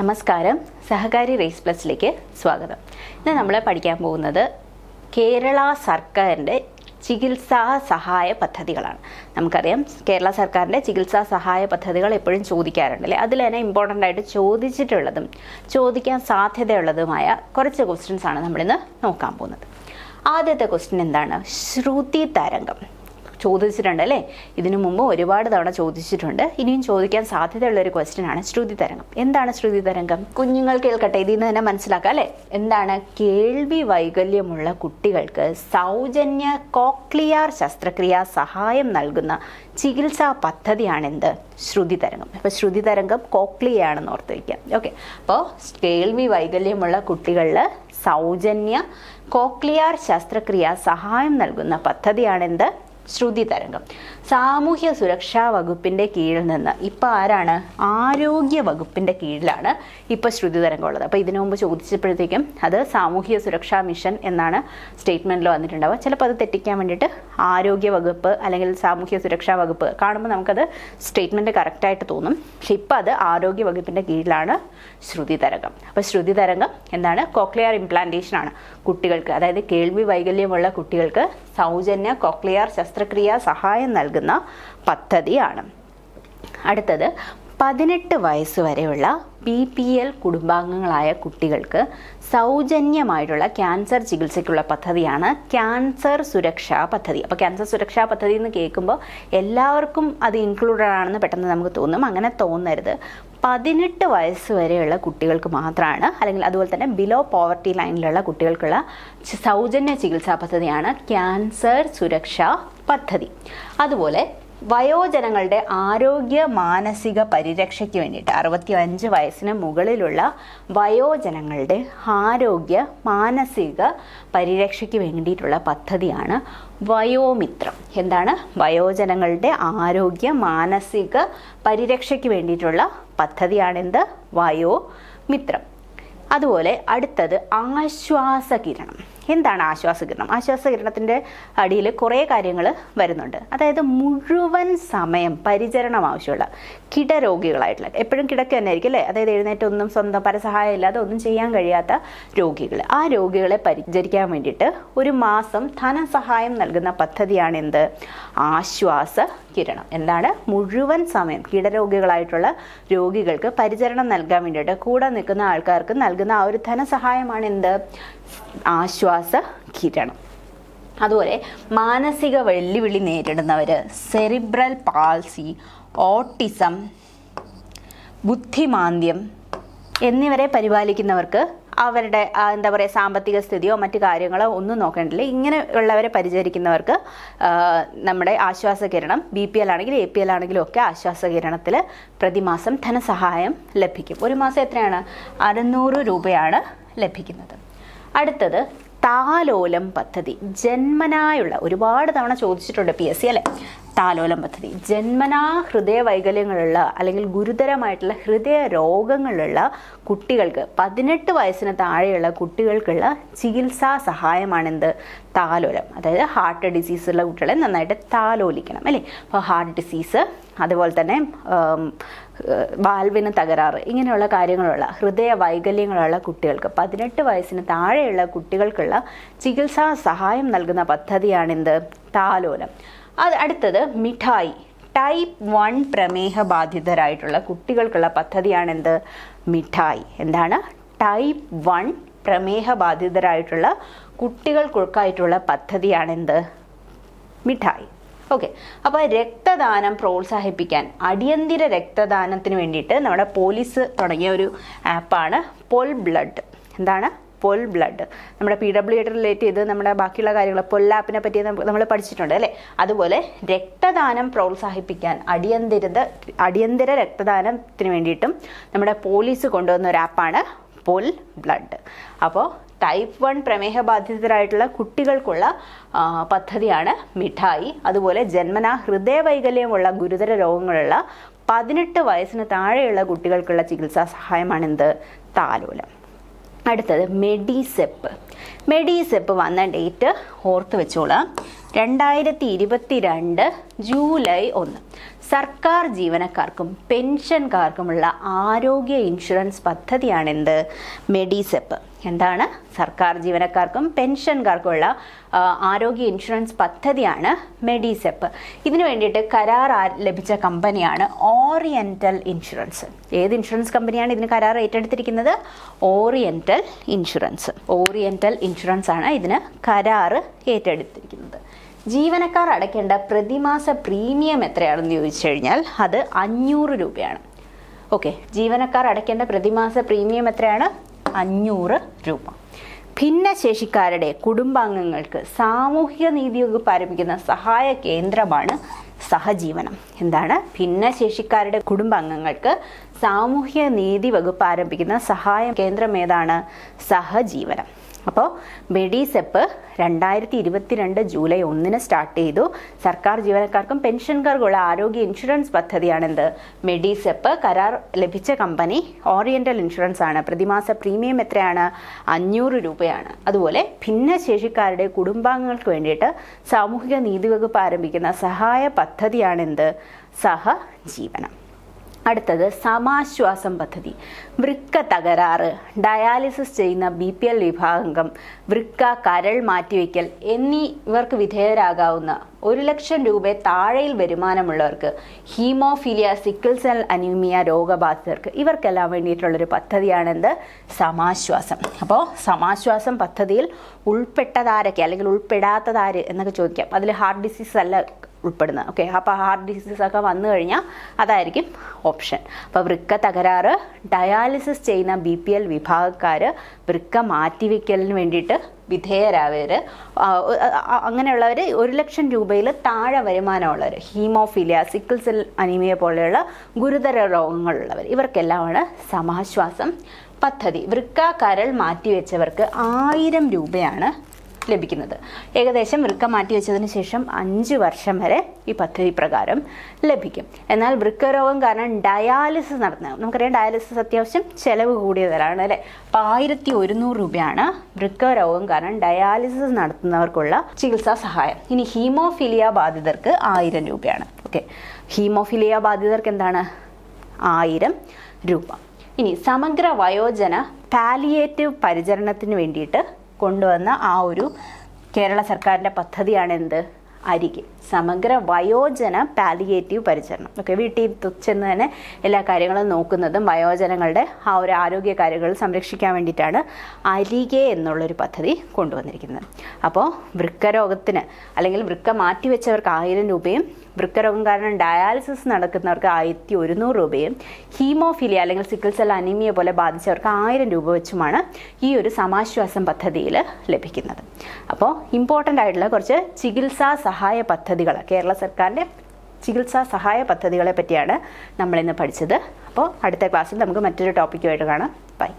നമസ്കാരം, സഹകാരി റേസ് പ്ലസിലേക്ക് സ്വാഗതം. ഇന്ന് നമ്മൾ പഠിക്കാൻ പോകുന്നത് കേരള സർക്കാരിൻ്റെ ചികിത്സാ സഹായ പദ്ധതികളാണ്. നമുക്കറിയാം കേരള സർക്കാരിൻ്റെ ചികിത്സാ സഹായ പദ്ധതികൾ എപ്പോഴും ചോദിക്കാറുണ്ടല്ലേ. അതിൽ തന്നെ ഇമ്പോർട്ടൻ്റ് ആയിട്ട് ചോദിച്ചിട്ടുള്ളതും ചോദിക്കാൻ സാധ്യതയുള്ളതുമായ കുറച്ച് ക്വസ്റ്റ്യൻസ് ആണ് നമ്മളിന്ന് നോക്കാൻ പോകുന്നത്. ആദ്യത്തെ ക്വസ്റ്റ്യൻ എന്താണ്? ശ്രുതി തരംഗം ചോദിച്ചിട്ടുണ്ട് അല്ലേ. ഇതിനു മുമ്പ് ഒരുപാട് തവണ ചോദിച്ചിട്ടുണ്ട്. ഇനിയും ചോദിക്കാൻ സാധ്യതയുള്ള ഒരു ക്വസ്റ്റ്യൻ ആണ് ശ്രുതി തരംഗം. എന്താണ് ശ്രുതി തരംഗം? കുഞ്ഞുങ്ങൾ കേൾക്കട്ടെ, ഇതിൽ നിന്ന് തന്നെ മനസ്സിലാക്കാം അല്ലേ. എന്താണ്? കേൾവി വൈകല്യമുള്ള കുട്ടികൾക്ക് സൗജന്യ കോക്ലിയർ ശസ്ത്രക്രിയാ സഹായം നൽകുന്ന ചികിത്സാ പദ്ധതിയാണെന്ത്? ശ്രുതി തരംഗം. അപ്പോൾ ശ്രുതി തരംഗം കോക്ലിയാണെന്ന് ഓർത്ത് വയ്ക്കാം. ഓക്കെ, അപ്പോൾ കേൾവി വൈകല്യമുള്ള കുട്ടികളിൽ സൗജന്യ കോക്ലിയർ ശസ്ത്രക്രിയാ സഹായം നൽകുന്ന പദ്ധതിയാണെന്ത്? ശ്രുതി തരംഗം. സാമൂഹ്യ സുരക്ഷാ വകുപ്പിൻ്റെ കീഴിൽ നിന്ന് ഇപ്പോൾ ആരാണ്? ആരോഗ്യ വകുപ്പിൻ്റെ കീഴിലാണ് ഇപ്പോൾ ശ്രുതി തരംഗം ഉള്ളത്. അപ്പോൾ ഇതിനു മുമ്പ് ചോദിച്ചപ്പോഴത്തേക്കും അത് സാമൂഹ്യ സുരക്ഷാ മിഷൻ എന്നാണ് സ്റ്റേറ്റ്മെൻറ്റിൽ വന്നിട്ടുണ്ടാവുക. ചിലപ്പോൾ അത് തെറ്റിക്കാൻ വേണ്ടിയിട്ട് ആരോഗ്യ വകുപ്പ് അല്ലെങ്കിൽ സാമൂഹ്യ സുരക്ഷാ വകുപ്പ് കാണുമ്പോൾ നമുക്കത് സ്റ്റേറ്റ്മെൻറ്റ് കറക്റ്റായിട്ട് തോന്നും. പക്ഷെ ഇപ്പോൾ അത് ആരോഗ്യ വകുപ്പിൻ്റെ കീഴിലാണ് ശ്രുതി തരംഗം. അപ്പോൾ ശ്രുതി തരംഗം എന്താണ്? കോക്ലിയർ ഇംപ്ലാന്റേഷൻ ആണ് കുട്ടികൾക്ക്, അതായത് കേൾവി വൈകല്യമുള്ള കുട്ടികൾക്ക് സൗജന്യ കോക്ലിയർ ശസ്ത്രക്രിയാ സഹായം നൽകുന്ന പദ്ധതിയാണ്. അടുത്തത് 18 വയസ്സ് വരെയുള്ള BPL കുടുംബാംഗങ്ങളായ കുട്ടികൾക്ക് സൗജന്യമായിട്ടുള്ള ക്യാൻസർ ചികിത്സയ്ക്കുള്ള പദ്ധതിയാണ് ക്യാൻസർ സുരക്ഷാ പദ്ധതി. അപ്പോൾ ക്യാൻസർ സുരക്ഷാ പദ്ധതി എന്ന് കേൾക്കുമ്പോൾ എല്ലാവർക്കും അത് ഇൻക്ലൂഡഡ് ആണെന്ന് പെട്ടെന്ന് നമുക്ക് തോന്നും. അങ്ങനെ തോന്നരുത്. 18 വയസ്സ് വരെയുള്ള കുട്ടികൾക്ക് മാത്രമാണ്, അല്ലെങ്കിൽ അതുപോലെ തന്നെ ബിലോ പോവർട്ടി ലൈനിലുള്ള കുട്ടികൾക്കുള്ള സൗജന്യ ചികിത്സാ പദ്ധതിയാണ് ക്യാൻസർ സുരക്ഷാ പദ്ധതി. അതുപോലെ വയോജനങ്ങളുടെ ആരോഗ്യ മാനസിക പരിരക്ഷയ്ക്ക് വേണ്ടിയിട്ട് 65 വയസ്സിന് മുകളിലുള്ള വയോജനങ്ങളുടെ ആരോഗ്യ മാനസിക പരിരക്ഷയ്ക്ക് വേണ്ടിയിട്ടുള്ള പദ്ധതിയാണ് വയോമിത്രം. എന്താണ്? വയോജനങ്ങളുടെ ആരോഗ്യ മാനസിക പരിരക്ഷയ്ക്ക് വേണ്ടിയിട്ടുള്ള പദ്ധതിയാണെന്ത്? വയോമിത്രം. അതുപോലെ അടുത്തത് ആശ്വാസകിരണം. എന്താണ് ആശ്വാസകിരണം? ആശ്വാസകിരണത്തിൻ്റെ അടിയിൽ കുറേ കാര്യങ്ങൾ വരുന്നുണ്ട്. അതായത് മുഴുവൻ സമയം പരിചരണം ആവശ്യമുള്ള കിടരോഗികളായിട്ടുള്ള, എപ്പോഴും കിടക്കുക തന്നെ ആയിരിക്കും അല്ലേ, അതായത് എഴുന്നേറ്റൊന്നും സ്വന്തം പരസഹായം ഇല്ലാതെ ഒന്നും ചെയ്യാൻ കഴിയാത്ത രോഗികൾ, ആ രോഗികളെ പരിചരിക്കാൻ വേണ്ടിയിട്ട് 1 മാസം ധനസഹായം നൽകുന്ന പദ്ധതിയാണ് എന്ത്? ആശ്വാസകിരണം. എന്താണ്? മുഴുവൻ സമയം കിടരോഗികളായിട്ടുള്ള രോഗികൾക്ക് പരിചരണം നൽകാൻ വേണ്ടിയിട്ട് കൂടെ നിൽക്കുന്ന ആൾക്കാർക്ക് നൽകുന്ന ആ ഒരു ധനസഹായമാണ് എന്ത്? ആശ്വാസകിരണം. അതുപോലെ മാനസിക വെല്ലുവിളി നേരിടുന്നവർ, സെറിബ്രൽ പാൾസി, ഓട്ടിസം, ബുദ്ധിമാന്ദ്യം എന്നിവരെ പരിപാലിക്കുന്നവർക്ക് അവരുടെ എന്താ പറയുക, സാമ്പത്തിക സ്ഥിതിയോ മറ്റു കാര്യങ്ങളോ ഒന്നും നോക്കേണ്ടില്ല. ഇങ്ങനെ ഉള്ളവരെ പരിചരിക്കുന്നവർക്ക് നമ്മുടെ ആശ്വാസകിരണം BPL ആണെങ്കിൽ APL ആണെങ്കിലും ഒക്കെ ആശ്വാസകിരണത്തിൽ പ്രതിമാസം ധനസഹായം ലഭിക്കും. 1 മാസം എത്രയാണ്? 600 രൂപയാണ് ലഭിക്കുന്നത്. അടുത്തത് താലോലം പദ്ധതി. ജന്മനായുള്ള, ഒരുപാട് തവണ ചോദിച്ചിട്ടുണ്ട് PSC അല്ലേ. താലോലം പദ്ധതി ജന്മനാ ഹൃദയ വൈകല്യങ്ങളുള്ള അല്ലെങ്കിൽ ഗുരുതരമായിട്ടുള്ള ഹൃദയ രോഗങ്ങളുള്ള കുട്ടികൾക്ക്, 18 വയസ്സിന് താഴെയുള്ള കുട്ടികൾക്കുള്ള ചികിത്സാ സഹായമാണെന്ത്? താലോലം. അതായത് ഹാർട്ട് ഡിസീസ് ഉള്ള കുട്ടികളെ നന്നായിട്ട് താലോലിക്കണം അല്ലേ. അപ്പോൾ ഹാർട്ട് ഡിസീസ്, അതുപോലെ തന്നെ വാൽവിന് തകരാറ്, ഇങ്ങനെയുള്ള കാര്യങ്ങളുള്ള ഹൃദയ വൈകല്യങ്ങളുള്ള കുട്ടികൾക്ക്, 18 വയസ്സിന് താഴെയുള്ള കുട്ടികൾക്കുള്ള ചികിത്സാ സഹായം നൽകുന്ന പദ്ധതിയാണെന്ത്? താലോലം. അടുത്തത് മിഠായി. ടൈപ്പ് 1 പ്രമേഹ ബാധിതരായിട്ടുള്ള കുട്ടികൾക്കുള്ള പദ്ധതിയാണെന്ത്? മിഠായി. എന്താണ്? ടൈപ്പ് 1 പ്രമേഹ ബാധിതരായിട്ടുള്ള കുട്ടികൾക്കായിട്ടുള്ള പദ്ധതിയാണെന്ത്? മിഠായി. ഓക്കെ, അപ്പോൾ രക്തദാനം പ്രോത്സാഹിപ്പിക്കാൻ, അടിയന്തര രക്തദാനത്തിന് വേണ്ടിയിട്ട് നമ്മുടെ പോലീസ് തുടങ്ങിയ ഒരു ആപ്പാണ് പൊൽ ബ്ലഡ്. എന്താണ്? പൊൽ ബ്ലഡ്. നമ്മുടെ PWD റിലേറ്റ് ചെയ്ത് നമ്മുടെ ബാക്കിയുള്ള കാര്യങ്ങൾ പൊൽ ആപ്പിനെ പറ്റി നമ്മൾ പഠിച്ചിട്ടുണ്ട് അല്ലേ. അതുപോലെ രക്തദാനം പ്രോത്സാഹിപ്പിക്കാൻ അടിയന്തര രക്തദാനത്തിന് വേണ്ടിയിട്ടും നമ്മുടെ പോലീസ് കൊണ്ടുവന്ന ഒരു ആപ്പാണ് പൊൽ ബ്ലഡ്. അപ്പോൾ ടൈപ്പ് 1 പ്രമേഹ ബാധിതരായിട്ടുള്ള കുട്ടികൾക്കുള്ള പദ്ധതിയാണ് മിഠായി. അതുപോലെ ജന്മനാ ഹൃദയ വൈകല്യമുള്ള ഗുരുതര രോഗങ്ങളുള്ള 18 വയസ്സിന് താഴെയുള്ള കുട്ടികൾക്കുള്ള ചികിത്സാ സഹായമാണെന്ത്? താലോലം. അടുത്തത് മെഡിസെപ്പ്. മെഡിസെപ്പ് വന്ന ഡേറ്റ് ഓർത്ത് വെച്ചോളാം. 2022 ജൂലൈ 1 സർക്കാർ ജീവനക്കാർക്കും പെൻഷൻകാർക്കുമുള്ള ആരോഗ്യ ഇൻഷുറൻസ് പദ്ധതിയാണെന്ത്? മെഡിസെപ്പ്. എന്താണ്? സർക്കാർ ജീവനക്കാർക്കും പെൻഷൻകാർക്കുമുള്ള ആരോഗ്യ ഇൻഷുറൻസ് പദ്ധതിയാണ് മെഡിസെപ്പ്. ഇതിനു വേണ്ടിയിട്ട് കരാർ ലഭിച്ച കമ്പനിയാണ് ഓറിയന്റൽ ഇൻഷുറൻസ്. ഏത് ഇൻഷുറൻസ് കമ്പനിയാണ് ഇതിന് കരാർ ഏറ്റെടുത്തിരിക്കുന്നത്? Oriental Insurance. ഓറിയന്റൽ ഇൻഷുറൻസ് ആണ് ഇതിന് കരാർ ഏറ്റെടുത്തിരിക്കുന്നത്. ജീവനക്കാർ അടയ്ക്കേണ്ട പ്രതിമാസ പ്രീമിയം എത്രയാണെന്ന് ചോദിച്ചു കഴിഞ്ഞാൽ അത് 500 രൂപയാണ്. ഓക്കെ, ജീവനക്കാർ അടയ്ക്കേണ്ട പ്രതിമാസ പ്രീമിയം എത്രയാണ്? 500 രൂപ. ഭിന്നശേഷിക്കാരുടെ കുടുംബാംഗങ്ങൾക്ക് സാമൂഹിക നീതി വകുപ്പ് ആരംഭിക്കുന്ന സഹായ കേന്ദ്രമാണ് സഹജീവനം. എന്താണ്? ഭിന്നശേഷിക്കാരുടെ കുടുംബാംഗങ്ങൾക്ക് സാമൂഹിക നീതി വകുപ്പ് ആരംഭിക്കുന്ന സഹായ കേന്ദ്രം ഏതാണ്? സഹജീവനം. അപ്പോൾ മെഡിസെപ്പ് 2022 ജൂലൈ 1 സ്റ്റാർട്ട് ചെയ്തു. സർക്കാർ ജീവനക്കാർക്കും പെൻഷൻകാർക്കുള്ള ആരോഗ്യ ഇൻഷുറൻസ് പദ്ധതിയാണെന്ത്? മെഡിസെപ്പ്. കരാർ ലഭിച്ച കമ്പനി ഓറിയന്റൽ ഇൻഷുറൻസ് ആണ്. പ്രതിമാസ പ്രീമിയം എത്രയാണ്? 500 രൂപയാണ്. അതുപോലെ ഭിന്നശേഷിക്കാരുടെ കുടുംബാംഗങ്ങൾക്ക് വേണ്ടിയിട്ട് സാമൂഹിക നീതി വകുപ്പ് ആരംഭിക്കുന്ന സഹായ പദ്ധതിയാണെന്ത്? സഹജീവനം. അടുത്തത് സമാശ്വാസം പദ്ധതി. വൃക്ക തകരാറ്, ഡയാലിസിസ് ചെയ്യുന്ന BPL വിഭാഗം, വൃക്ക, കരൾ മാറ്റിവെക്കൽ എന്നിവർക്ക് വിധേയരാകാവുന്ന 1 ലക്ഷം രൂപ താഴെയിൽ വരുമാനമുള്ളവർക്ക്, ഹീമോഫീലിയ, സിക്കിൾ സെൽ അനീമിയ രോഗബാധിതർക്ക്, ഇവർക്കെല്ലാം വേണ്ടിയിട്ടുള്ളൊരു പദ്ധതിയാണെന്ത്? സമാശ്വാസം. അപ്പോൾ സമാശ്വാസം പദ്ധതിയിൽ ഉൾപ്പെട്ടതാരൊക്കെ അല്ലെങ്കിൽ ഉൾപ്പെടാത്തതാര് എന്നൊക്കെ ചോദിക്കാം. അതിൽ ഹാർട്ട് ഡിസീസ് അല്ല ഉൾപ്പെടുന്നത്. ഓക്കെ, അപ്പോൾ ഹാർട്ട് ഡിസീസ് ഒക്കെ വന്നു കഴിഞ്ഞാൽ അതായിരിക്കും ഓപ്ഷൻ. അപ്പോൾ വൃക്ക തകരാറ്, ഡയാലിസിസ് ചെയ്യുന്ന BPL വിഭാഗക്കാർ, വൃക്ക മാറ്റിവെക്കലിന് വേണ്ടിയിട്ട് വിധേയരായവർ, അങ്ങനെയുള്ളവർ, 1 ലക്ഷം രൂപയിൽ താഴെ വരുമാനമുള്ളവർ, ഹീമോഫീലിയ, സിക്കിൾ സെൽ അനീമിയ പോലെയുള്ള ഗുരുതര രോഗങ്ങളുള്ളവർ, ഇവർക്കെല്ലാമാണ് സമാശ്വാസം പദ്ധതി. വൃക്ക, കരൾ മാറ്റിവെച്ചവർക്ക് 1000 രൂപയാണ് ലഭിക്കുന്നത്. ഏകദേശം വൃക്ക മാറ്റിവെച്ചതിന് ശേഷം 5 വർഷം വരെ ഈ പദ്ധതി പ്രകാരം ലഭിക്കും. എന്നാൽ വൃക്കരോഗം കാരണം ഡയാലിസിസ് നടത്തുന്നത്, നമുക്കറിയാം ഡയാലിസിസ് അത്യാവശ്യം ചെലവ് കൂടിയതാണ് അല്ലേ? അപ്പോൾ 1100 രൂപയാണ് വൃക്കരോഗം കാരണം ഡയാലിസിസ് നടത്തുന്നവർക്കുള്ള ചികിത്സാ സഹായം. ഇനി ഹീമോഫീലിയ ബാധിതർക്ക് 1000 രൂപയാണ്. ഓക്കെ, ഹീമോഫീലിയ ബാധിതർക്ക് എന്താണ്? 1000 രൂപ. ഇനി സമഗ്ര വയോജന പാലിയേറ്റീവ് പരിചരണത്തിന് വേണ്ടിയിട്ട് കൊണ്ടുവന്ന ആ ഒരു കേരള സർക്കാരിൻ്റെ പദ്ധതിയാണ് എന്ത്? അരികെ. സമഗ്ര വയോജന പാലിയേറ്റീവ് പരിചരണം. ഓക്കെ, വീട്ടിൽ ചെന്ന് തന്നെ എല്ലാ കാര്യങ്ങളും നോക്കുന്നതും വയോജനങ്ങളുടെ ആ ഒരു ആരോഗ്യ കാര്യങ്ങൾ സംരക്ഷിക്കാൻ വേണ്ടിയിട്ടാണ് അരികെ എന്നുള്ളൊരു പദ്ധതി കൊണ്ടുവന്നിരിക്കുന്നത്. അപ്പോൾ വൃക്കരോഗത്തിന് അല്ലെങ്കിൽ വൃക്ക മാറ്റിവെച്ചവർക്ക് 1000 രൂപയും, വൃക്കരോഗം കാരണം ഡയാലിസിസ് നടക്കുന്നവർക്ക് 1100 രൂപയും, ഹീമോഫീലിയ അല്ലെങ്കിൽ സിക്കിൾ സെൽ അനീമിയ പോലെ ബാധിച്ചവർക്ക് 1000 രൂപ വെച്ചുമാണ് ഈ ഒരു സമാശ്വാസം പദ്ധതിയിൽ ലഭിക്കുന്നത്. അപ്പോൾ ഇമ്പോർട്ടൻ്റ് ആയിട്ടുള്ള കുറച്ച് ചികിത്സാ സഹായ പദ്ധതികൾ, കേരള സർക്കാരിൻ്റെ ചികിത്സാ സഹായ പദ്ധതികളെ പറ്റിയാണ് നമ്മളിന്ന് പഠിച്ചത്. അപ്പോൾ അടുത്ത ക്ലാസ്സിൽ നമുക്ക് മറ്റൊരു ടോപ്പിക്കുമായിട്ട് കാണാം. ബൈ.